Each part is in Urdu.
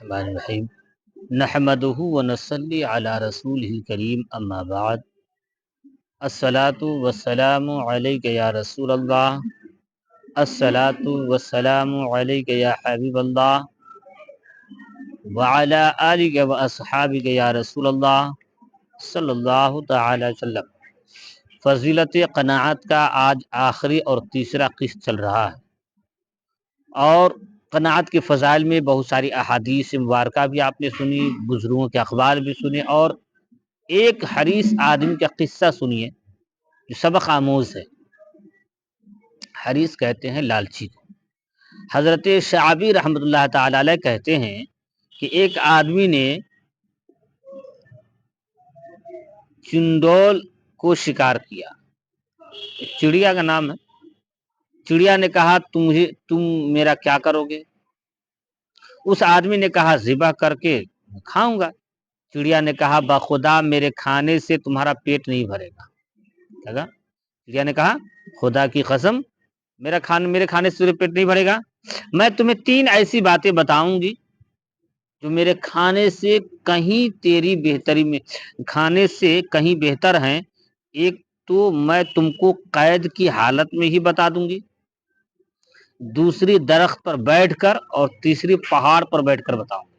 الرحمن الرحیم نحمدہ ونصلی علی رسولہ الکریم اما بعد الصلاۃ والسلام علیک یا رسول اللہ الصلاۃ والسلام علیک یا حبیب اللہ وعلی آلک واصحابک یا رسول اللہ صلی اللہ تعالی وسلم۔ فضیلت قناعت کا آج آخری اور تیسرا قسط چل رہا ہے، اور قناعت کے فضائل میں بہت ساری احادیث مبارکہ بھی آپ نے سنی، بزرگوں کے اقوال بھی سنے، اور ایک حریص آدمی کا قصہ سنیے جو سبق آموز ہے۔ حریص کہتے ہیں لالچی کو۔ حضرت شعبی رحمۃ اللہ تعالی علیہ کہتے ہیں کہ ایک آدمی نے چندول کو شکار کیا، چڑیا کا نام ہے۔ چڑیا نے کہا تم میرا کیا کرو گے؟ اس آدمی نے کہا ذبح کر کے کھاؤں گا۔ چڑیا نے کہا بخدا میرے کھانے سے تمہارا پیٹ نہیں بھرے گا۔ چڑیا نے کہا خدا کی قسم میرے کھانے سے تمہارا پیٹ نہیں بھرے گا۔ میں تمہیں 3 ایسی باتیں بتاؤں گی جو میرے کھانے سے کہیں تیری بہتری میں کھانے سے کہیں بہتر ہیں۔ ایک تو میں تم کو قید کی حالت میں ہی بتا دوں گی، دوسری درخت پر بیٹھ کر، اور تیسری پہاڑ پر بیٹھ کر بتاؤں گی،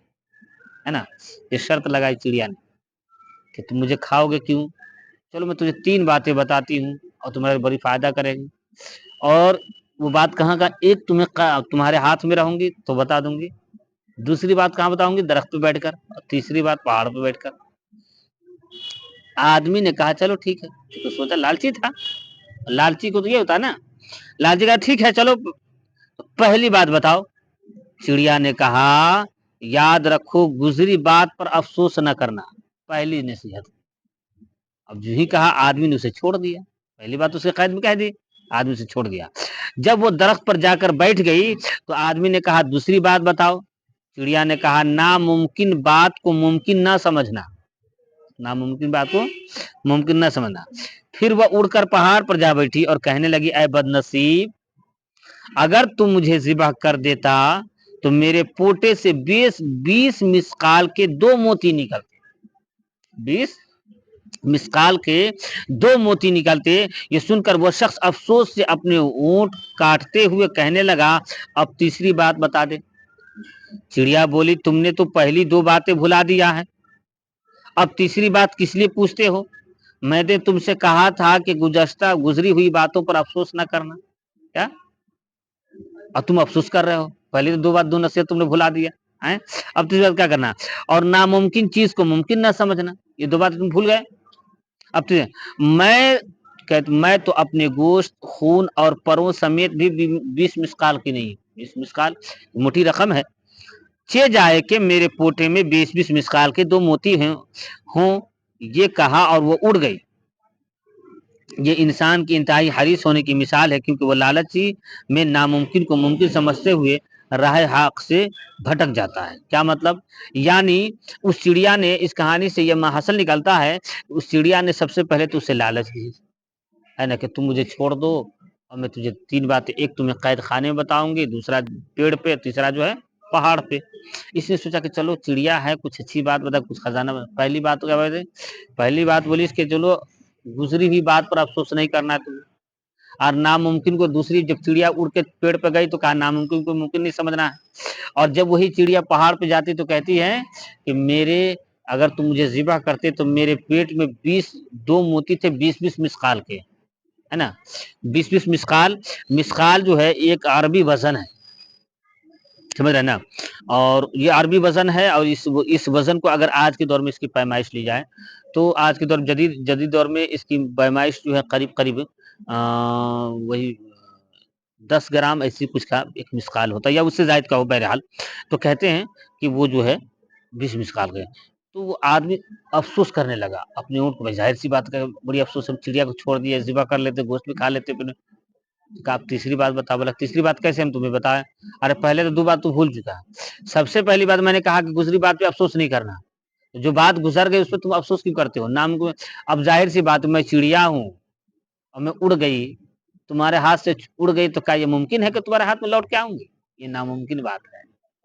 ہے نا۔ یہ شرط لگائی چڑیا نے کہ تم مجھے کھاؤ گے کیوں؟ چلو میں تجھے 3 باتیں بتاتی ہوں اور تمہارے بڑی فائدہ کرے گی۔ اور وہ بات کہاں کا؟ ایک تمہارے ہاتھ میں رہوں گی تو بتا دوں گی، دوسری بات کہاں بتاؤں گی؟ درخت پہ بیٹھ کر، اور تیسری بات پہاڑ پہ بیٹھ کر۔ آدمی نے کہا چلو ٹھیک ہے، تو سوچا لالچی تھا، لالچی کو تو یہ ہوتا ہے نا، لالچی کا ٹھیک ہے چلو پہلی بات بتاؤ۔ چڑیا نے کہا یاد رکھو گزری بات پر افسوس نہ کرنا، پہلی نصیحت۔ اب جو ہی کہا آدمی نے اسے چھوڑ دیا، پہلی بات اسے قید میں کہہ دی، آدمی سے چھوڑ دیا۔ جب وہ درخت پر جا کر بیٹھ گئی تو آدمی نے کہا دوسری بات بتاؤ۔ چڑیا نے کہا ناممکن بات کو ممکن نہ سمجھنا، ناممکن بات کو ممکن نہ سمجھنا۔ پھر وہ اڑ کر پہاڑ پر جا بیٹھی اور کہنے لگی اے بد نصیب، اگر تم مجھے ذبح کر دیتا تو میرے پوٹے سے 20 مسقال کے 2 موتی نکلتے، 20 مسقال کے 2 موتی نکلتے۔ یہ سن کر وہ شخص افسوس سے اپنے اونٹ کاٹتے ہوئے کہنے لگا اب تیسری بات بتا دے۔ چڑیا بولی تم نے تو پہلی 2 باتیں بھلا دیا ہے، اب تیسری بات کس لیے پوچھتے ہو؟ میں نے تم سے کہا تھا کہ گزری ہوئی باتوں پر افسوس نہ کرنا، کیا؟ اور تم افسوس کر رہے ہو، پہلی 2 نصیحت تم نے بھلا دیا ہے، اب تیسری بات کیا کرنا؟ اور ناممکن چیز کو ممکن نہ سمجھنا، یہ 2 باتیں تم بھول گئے۔ اب میں تو اپنے گوشت، خون اور پروں سمیت بھی 20 مسقال کی نہیں، 20 مسقال موٹی رقم ہے، چہ جائے کہ میرے پوٹے میں 20 مسقال کے 2 موتی ہوں۔ یہ کہا اور وہ اڑ گئی۔ یہ انسان کی انتہائی حریص ہونے کی مثال ہے، کیونکہ وہ لالچی میں ناممکن کو ممکن سمجھتے ہوئے راہ حق سے بھٹک جاتا ہے۔ کیا مطلب؟ یعنی اس چڑیا نے، اس کہانی سے یہ حاصل نکلتا ہے، اس چڑیا نے سب سے پہلے تو اسے لالچ دی ہے نا، کہ تم مجھے چھوڑ دو اور میں تجھے 3 باتیں، ایک تمہیں قید خانے میں بتاؤں گی، دوسرا پیڑ پہ، تیسرا جو ہے پہاڑ پہ۔ اس نے سوچا کہ چلو چڑیا ہے، کچھ اچھی بات بتا، کچھ خزانہ بتا۔ پہلی بات تو کیا بولے؟ پہلی بات بولی اس کے چلو گزری ہوئی بات پر افسوس نہیں کرنا ہے تمہیں، اور ناممکن کو دوسری، جب چڑیا اڑ کے پیڑ پہ گئی تو کہا ناممکن کو ممکن نہیں سمجھنا ہے، اور جب وہی چڑیا پہاڑ پہ جاتی تو کہتی ہے کہ اگر تم مجھے ذبح کرتے تو میرے پیٹ میں 2 موتی تھے 20 مسقال کے، ہے نا۔ 20 مسقال جو ہے ایک عربی وزن ہے، سمجھ رہے نا، اور یہ عربی وزن ہے، اور اس وزن کو اگر آج کے دور میں اس کی پیمائش لی جائے تو آج کے دور جدید دور میں اس کی پیمائش جو ہے قریب وہی 10 گرام ایسی کچھ کا ایک مسقال ہوتا ہے، یا اس سے زائد کا ہو، بہرحال تو کہتے ہیں کہ وہ جو ہے 20 مسقال گئے۔ تو وہ آدمی افسوس کرنے لگا اپنے اونٹ کو، ظاہر سی بات کا بڑی افسوس، ہم چڑیا کو چھوڑ دیا، ذبح کر لیتے، گوشت بھی کھا لیتے، پھر کہا آپ تیسری بات بتا۔ بولا تیسری بات کیسے ہم تمہیں بتائیں؟ ارے پہلے تو 2 بات تو بھول چکا ہے، سب سے پہلی بات میں نے کہا کہ گزری بات پہ افسوس نہیں کرنا، جو بات گزر گئی اس پہ تم افسوس کیوں کرتے ہو؟ نام کو اب ظاہر سی بات، میں چڑیا ہوں اور میں اڑ گئی، تمہارے ہاتھ سے اڑ گئی، تو کیا یہ ممکن ہے کہ تمہارے ہاتھ میں لوٹ کے آؤں گی؟ یہ ناممکن بات ہے۔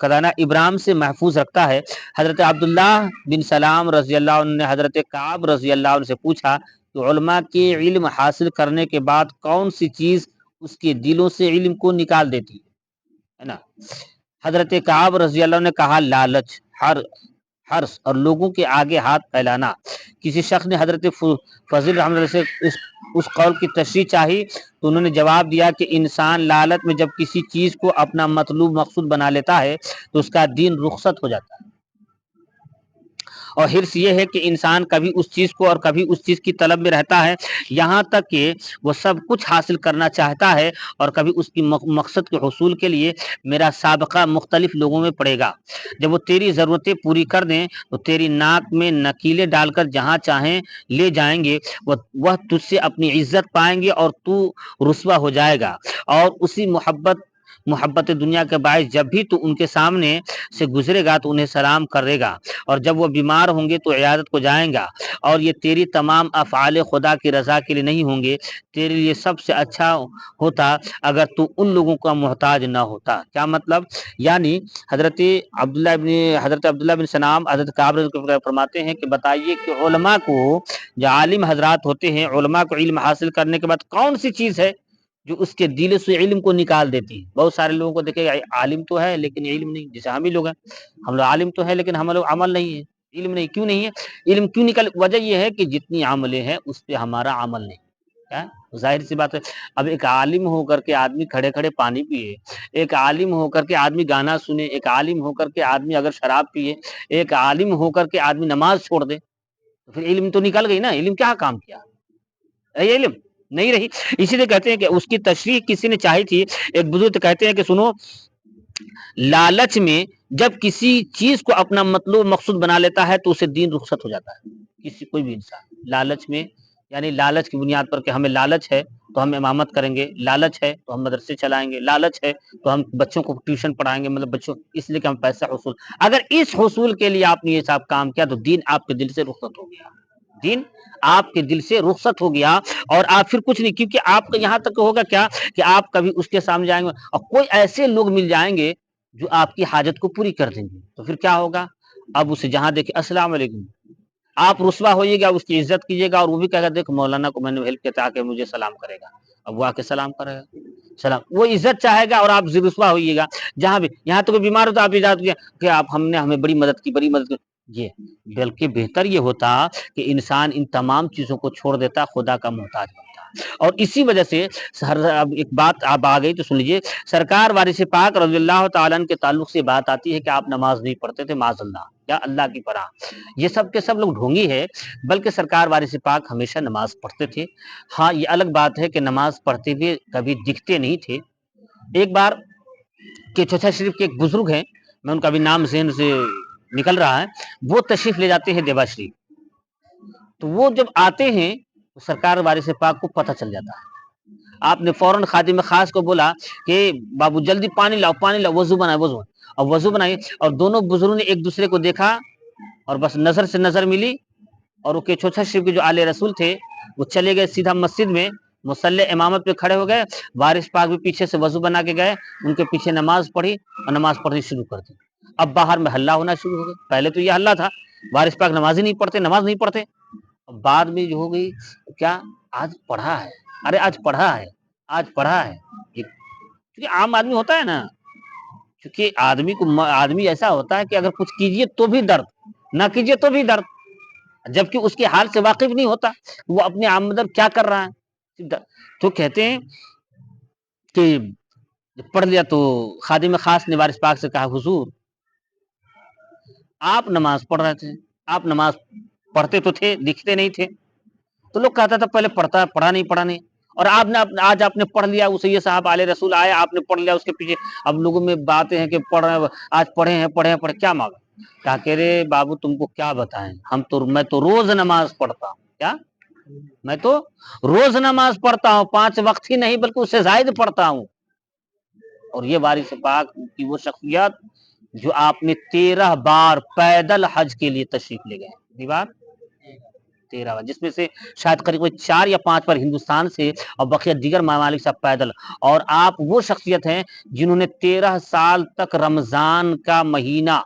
کدانہ ابرام سے محفوظ رکھتا ہے۔ حضرت عبداللہ بن سلام رضی اللہ عنہ نے حضرت کعب رضی اللہ عنہ سے پوچھا کہ علماء کے علم حاصل کرنے کے بعد کون سی چیز اس کے دلوں سے علم کو نکال دیتی ہے نا؟ حضرت کعب رضی اللہ عنہ نے کہا لالچ، حرص اور لوگوں کے آگے ہاتھ پھیلانا۔ کسی شخص نے حضرت فضل رحمۃ اللہ سے اس قول کی تشریح چاہی تو انہوں نے جواب دیا کہ انسان لالچ میں جب کسی چیز کو اپنا مطلوب مقصود بنا لیتا ہے تو اس کا دین رخصت ہو جاتا ہے، اور حرص یہ ہے کہ انسان کبھی اس چیز کو اور کبھی اس چیز کی طلب میں رہتا ہے، یہاں تک کہ وہ سب کچھ حاصل کرنا چاہتا ہے، اور کبھی اس کی مقصد کے حصول کے لیے میرا سابقہ مختلف لوگوں میں پڑے گا۔ جب وہ تیری ضرورتیں پوری کر دیں تو تیری ناک میں نکیلے ڈال کر جہاں چاہیں لے جائیں گے، وہ تجھ سے اپنی عزت پائیں گے اور تو رسوا ہو جائے گا، اور اسی محبت دنیا کے باعث جب بھی تو ان کے سامنے سے گزرے گا تو انہیں سلام کرے گا، اور جب وہ بیمار ہوں گے تو عیادت کو جائیں گا، اور یہ تیری تمام افعال خدا کی رضا کے لیے نہیں ہوں گے۔ تیرے لیے سب سے اچھا ہوتا اگر تو ان لوگوں کا محتاج نہ ہوتا۔ کیا مطلب؟ یعنی حضرت عبداللہ بن سلام حضرت کعب فرماتے ہیں کہ بتائیے کہ علماء کو، جو عالم حضرات ہوتے ہیں، علماء کو علم حاصل کرنے کے بعد کون سی چیز ہے جو اس کے دل سے علم کو نکال دیتی ہے؟ بہت سارے لوگوں کو دیکھے عالم تو ہے لیکن علم نہیں، جیسے ہم ہی لوگ ہیں، ہم لوگ عالم تو ہے لیکن ہم لوگ عمل نہیں ہے، علم نہیں۔ کیوں نہیں ہے علم؟ کیوں نکل؟ وجہ یہ ہے کہ جتنی عملیں ہیں اس پہ ہمارا عمل نہیں ہے۔ ظاہر سی بات ہے۔ اب ایک عالم ہو کر کے آدمی کھڑے کھڑے پانی پیے، ایک عالم ہو کر کے آدمی گانا سنے، ایک عالم ہو کر کے آدمی اگر شراب پیے، ایک عالم ہو کر کے آدمی نماز چھوڑ دے، تو پھر علم تو نکل گئی نا۔ علم کیا کام کیا؟ علم نہیں رہی۔ اسی لیے کہتے ہیں کہ اس کی تشریح کسی نے چاہی تھی، ایک بزرگ کہتے ہیں کہ سنو، لالچ میں جب کسی چیز کو اپنا مطلوب مقصود بنا لیتا ہے تو اسے دین رخصت ہو جاتا ہے۔ کوئی بھی انسان لالچ میں، یعنی لالچ کی بنیاد پر کہ ہمیں لالچ ہے تو ہم امامت کریں گے، لالچ ہے تو ہم مدرسے چلائیں گے، لالچ ہے تو ہم بچوں کو ٹیوشن پڑھائیں گے، مطلب بچوں اس لیے کہ ہم پیسہ حصول، اگر اس حصول کے لیے آپ نے یہ سب کام کیا تو دین آپ کے دل سے رخصت ہو گیا، دین آپ کے دل سے رخصت ہو گیا، اور آپ پھر کچھ نہیں، کیونکہ آپ کا یہاں تک ہوگا کیا کہ آپ کبھی اس کے سامنے جائیں گے اور کوئی ایسے لوگ مل جائیں گے جو آپ کی حاجت کو پوری کر دیں گے، تو پھر کیا ہوگا؟ اب اسے جہاں دیکھے السلام علیکم، آپ رسوا ہوئیے گا، اس کی عزت کیجیے گا، اور وہ بھی کہے گا دیکھ مولانا کو میں نے ہیلپ کیا تھا کہ مجھے سلام کرے گا، اب وہ آ کے سلام کرے گا، سلام، وہ عزت چاہے گا اور آپ رسوا ہوئیے گا جہاں بھی، یہاں تو کوئی بیمار ہو تو آپ اجازت کیا کہ آپ ہم نے ہمیں بڑی مدد کی، بڑی مدد کی، یہ بلکہ بہتر یہ ہوتا کہ انسان ان تمام چیزوں کو چھوڑ دیتا، خدا کا محتاج بنتا۔ اور اسی وجہ سے اب ایک بات آپ آ گئی تو سن لیجیے، سرکار وارث پاک رضی اللہ تعالیٰ عنہ کے تعلق سے بات آتی ہے کہ آپ نماز نہیں پڑھتے تھے، معاذ اللہ، یا اللہ کی پناہ، یہ سب کے سب لوگ ڈھونگی ہے، بلکہ سرکار وارث پاک ہمیشہ نماز پڑھتے تھے۔ ہاں یہ الگ بات ہے کہ نماز پڑھتے ہوئے کبھی دکھتے نہیں تھے۔ ایک بار کہ چوچھا شریف کے ایک بزرگ ہیں، میں ان کا بھی نام ذہن سے نکل رہا ہے، وہ تشریف لے جاتے ہیں دیوا شریف، تو وہ جب آتے ہیں تو سرکار وارث پاک کو پتہ چل جاتا ہے، آپ نے فوراً خادم خاص کو بولا کہ بابو جلدی پانی لاؤ، پانی لاؤ، وضو بنائے، وضو، اور وضو بنائی، اور دونوں بزرگوں نے ایک دوسرے کو دیکھا اور بس نظر سے نظر ملی، اور وہ کہ چوچھا شریف کے جو آل رسول تھے وہ چلے گئے سیدھا مسجد میں، مصلی امامت پہ کھڑے ہو گئے، وارث پاک بھی پیچھے سے وضو بنا کے گئے، ان کے پیچھے نماز پڑھی اور نماز پڑھنی شروع کر دی۔ اب باہر میں ہلہ ہونا شروع ہو گیا، پہلے تو یہ ہلہ تھا وارث پاک نماز ہی نہیں پڑھتے، نماز نہیں پڑھتے، بعد میں جو ہو گئی کیا آج پڑھا ہے، ارے آج پڑھا ہے، آج پڑھا ہے، کیونکہ عام آدمی ہوتا ہے نا، کیونکہ آدمی ایسا ہوتا ہے کہ اگر کچھ کیجیے تو بھی درد، نہ کیجیے تو بھی درد، جبکہ اس کے حال سے واقف نہیں ہوتا، وہ اپنے مطلب کیا کر رہا ہے، تو کہتے ہیں کہ پڑھ لیا تو خادم خاص نے وارث پاک سے کہا حضور آپ نماز پڑھ رہے تھے، آپ نماز پڑھتے تو تھے، دکھتے نہیں تھے، تو لوگ کہتا تھا پہلے پڑھا نہیں، اور آپ نے آج آپ نے پڑھ لیا، اسے یہ صاحب علیہ رسول آئے، آپ نے پڑھ لیا اس کے پیچھے، اب لوگوں میں باتیں ہیں کہ پڑھ رہے آج پڑھے کیا مانگا، کہا کہ رے بابو تم کو کیا بتائیں، میں تو روز نماز پڑھتا ہوں، کیا میں تو روز نماز پڑھتا ہوں، 5 وقت ہی نہیں بلکہ اس سے زائد پڑھتا ہوں، اور یہ وارث پاک کی وہ شخصیت جو آپ نے 13 بار پیدل حج کے لیے تشریف لے گئے، 13 جس میں سے شاید قریب 4 یا 5 پر ہندوستان سے اور بقیہ دیگر ممالک سے پیدل. اور آپ وہ شخصیت ہیں جنہوں نے 13 سال تک رمضان کا مہینہ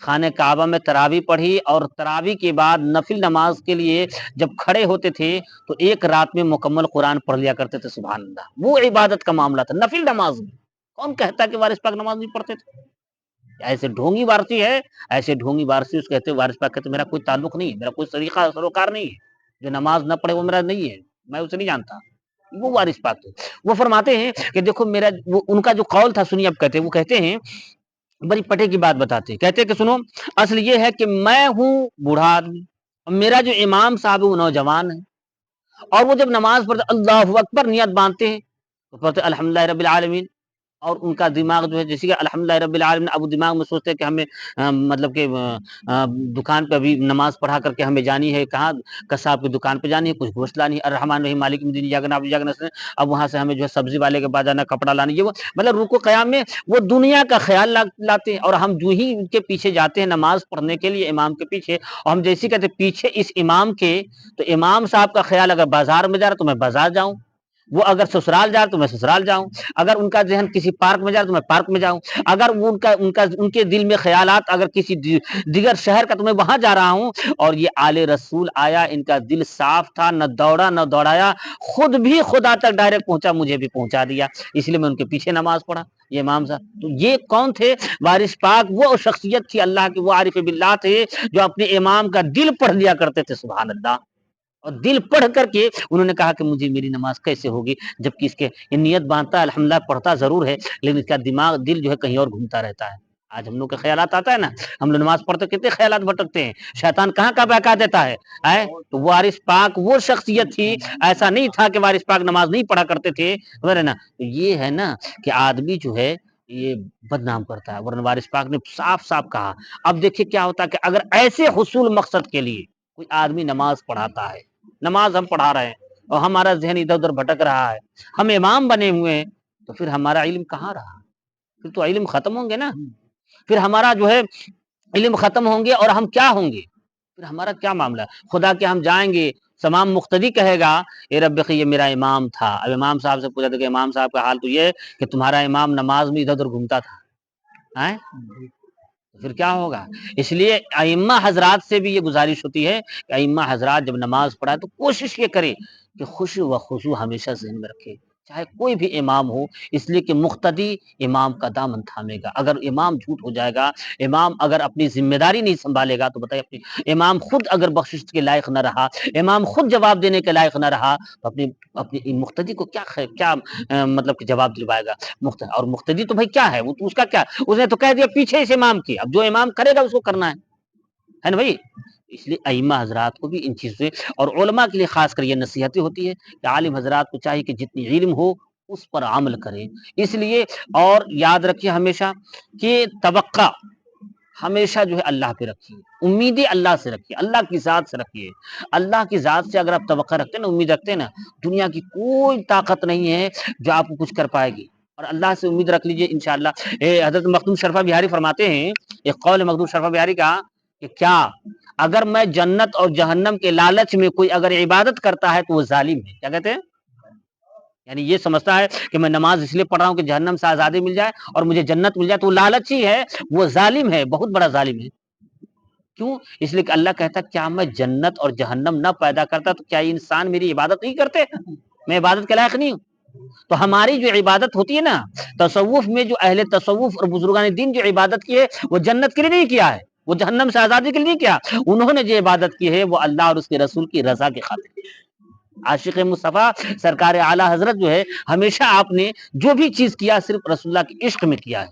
خانہ کعبہ میں تراویح پڑھی, اور تراویح کے بعد نفل نماز کے لیے جب کھڑے ہوتے تھے تو ایک رات میں مکمل قرآن پڑھ لیا کرتے تھے. سبحان اللہ, وہ عبادت کا معاملہ تھا, نفل نماز میں. کون کہتا کہ وارث پاک نماز نہیں پڑھتے تھے؟ ایسے ڈھونگی وارثی ہے, ایسے ڈھونگی وارثی اس کہتے وارث پاک کہتے میرا کوئی تعلق نہیں ہے, میرا کوئی طریقہ سروکار نہیں ہے, جو نماز نہ پڑھے وہ میرا نہیں ہے, میں اسے نہیں جانتا. وہ وارث پاک تھے. وہ فرماتے ہیں کہ دیکھو میرا ان کا جو قول تھا سنیے, اب کہتے وہ کہتے ہیں بڑی پٹے کی بات بتاتے, کہتے کہ سنو, اصل یہ ہے کہ میں ہوں بوڑھا آدمی, میرا جو امام صاحب وہ نوجوان ہے, اور وہ جب نماز پڑھتے اللہ اکبر نیت باندھتے ہیں تو پڑھتے الحمدللہ رب العالمین, اور ان کا دماغ جو ہے جیسے کہ الحمدللہ رب العالمین, اب دماغ میں سوچتے ہیں کہ ہمیں مطلب کہ دکان پہ ابھی نماز پڑھا کر کے ہمیں جانی ہے کہاں, قصاب کی دکان پہ جانی ہے, کچھ گوشت لانی ہے, الرحمن الرحیم مالک یوم الدین ایاک نعبد و ایاک نستعین, اب وہاں سے ہمیں جو ہے سبزی والے کے پاس جانا, کپڑا لانا, یہ وہ مطلب رکوع قیام میں وہ دنیا کا خیال لاتے ہیں. اور ہم جو ہی ان کے پیچھے جاتے ہیں نماز پڑھنے کے لیے امام کے پیچھے, اور ہم جیسے کہتے ہیں پیچھے اس امام کے, تو امام صاحب کا خیال اگر بازار میں جا رہا تو میں بازار جاؤں, وہ اگر سسرال جا رہا تو میں سسرال جاؤں, اگر ان کا ذہن کسی پارک میں جا رہا تو میں پارک میں جاؤں, اگر وہ ان کے دل میں خیالات اگر کسی دیگر شہر کا تو میں وہاں جا رہا ہوں. اور یہ آل رسول آیا, ان کا دل صاف تھا, نہ دوڑا نہ دوڑایا, خود بھی خدا تک ڈائریکٹ پہنچا, مجھے بھی پہنچا دیا, اس لیے میں ان کے پیچھے نماز پڑھا. یہ امام صاحب, تو یہ کون تھے؟ وارث پاک وہ شخصیت تھی اللہ کی, وہ عارف باللہ تھے جو اپنے امام کا دل پڑھ لیا کرتے تھے. سبحان اللہ. اور دل پڑھ کر کے انہوں نے کہا کہ مجھے میری نماز کیسے ہوگی, جبکہ اس کے نیت باندھتا ہے الحمدللہ پڑھتا ضرور ہے, لیکن اس کا دماغ دل جو ہے کہیں اور گھومتا رہتا ہے. آج ہم لوگ کے خیالات آتا ہے نا, ہم لوگ نماز پڑھتے کتنے خیالات بھٹکتے ہیں, شیطان کہاں کا بہکا دیتا ہے. تو وارث پاک وہ شخصیت تھی, ایسا نہیں تھا کہ وارث پاک نماز نہیں پڑھا کرتے تھے, نا. یہ ہے نا کہ آدمی جو ہے یہ بدنام کرتا ہے, ورنہ وارث پاک نے صاف صاف کہا. اب دیکھیے کیا ہوتا ہے کہ اگر ایسے حصول مقصد کے لیے کوئی آدمی نماز پڑھاتا ہے, نماز ہم پڑھا رہے ہیں اور ہمارا ذہن ادھر ادھر بھٹک رہا ہے, ہم امام بنے ہوئے ہیں, تو پھر ہمارا علم کہاں رہا؟ پھر تو علم ختم ہوں گے نا, پھر ہمارا جو ہے علم ختم ہوں گے, اور ہم کیا ہوں گے, پھر ہمارا کیا معاملہ ہے؟ خدا کے ہم جائیں گے, تمام مقتدی کہے گا اے رب یہ میرا امام تھا. اب امام صاحب سے پوچھا تھا کہ امام صاحب کا حال تو یہ کہ تمہارا امام نماز میں ادھر ادھر گھومتا تھا, پھر کیا ہوگا؟ اس لیے ائمہ حضرات سے بھی یہ گزارش ہوتی ہے کہ ائمہ حضرات جب نماز پڑھائے تو کوشش یہ کرے کہ خشوع و خضوع ہمیشہ ذہن میں رکھے, چاہے کوئی بھی امام ہو, اس لیے کہ مقتدی امام کا دامن تھامے گا. اگر امام جھوٹ ہو جائے گا, امام اگر اپنی ذمہ داری نہیں سنبھالے گا, تو بتائیے اپنی امام خود اگر بخشش کے لائق نہ رہا, امام خود جواب دینے کے لائق نہ رہا, تو اپنی مقتدی کو کیا مطلب کہ جواب دلوائے گا. اور مقتدی تو بھائی کیا ہے, وہ تو اس کا کیا, اس نے تو کہہ دیا پیچھے اس امام کی, اب جو امام کرے گا اس کو کرنا ہے نا بھائی. اس لیے ائمہ حضرات کو بھی ان چیزوں سے, اور علماء کے لیے خاص کر یہ نصیحتیں ہوتی ہے کہ عالم حضرات کو چاہیے کہ جتنی علم ہو اس پر عمل کریں. اس لیے اور یاد رکھیے ہمیشہ کہ توقع ہمیشہ جو ہے اللہ پہ رکھیے, امیدیں اللہ سے رکھیے, اللہ کی ذات سے رکھیے. اللہ کی ذات سے اگر آپ توقع رکھتے ہیں نا, امید رکھتے ہیں نا, دنیا کی کوئی طاقت نہیں ہے جو آپ کو کچھ کر پائے گی. اور اللہ سے امید رکھ لیجئے انشاءاللہ. حضرت مخدوم شرفہ بہاری فرماتے ہیں, ایک قول مخدوم شرفہ بہاری کا, کہ کیا اگر میں جنت اور جہنم کے لالچ میں کوئی اگر عبادت کرتا ہے تو وہ ظالم ہے. کیا کہتے ہیں؟ یعنی یہ سمجھتا ہے کہ میں نماز اس لیے پڑھ رہا ہوں کہ جہنم سے آزادی مل جائے اور مجھے جنت مل جائے, تو وہ لالچی ہے, وہ ظالم ہے, بہت بڑا ظالم ہے. کیوں؟ اس لیے کہ اللہ کہتا کیا میں جنت اور جہنم نہ پیدا کرتا تو کیا انسان میری عبادت نہیں کرتے, میں عبادت کے لائق نہیں ہوں. تو ہماری جو عبادت ہوتی ہے نا, تصوف میں جو اہل تصوف اور بزرگان دین جو عبادت کی ہے وہ جنت کے لیے نہیں کیا ہے, وہ جہنم سے آزادی کے لیے نہیں کیا. انہوں نے جو عبادت کی ہے وہ اللہ اور اس کے رسول کی رضا کی خاطر. عاشق مصطفیٰ سرکار اعلی حضرت جو ہے, ہمیشہ آپ نے جو بھی چیز کیا صرف رسول اللہ کے عشق میں کیا ہے.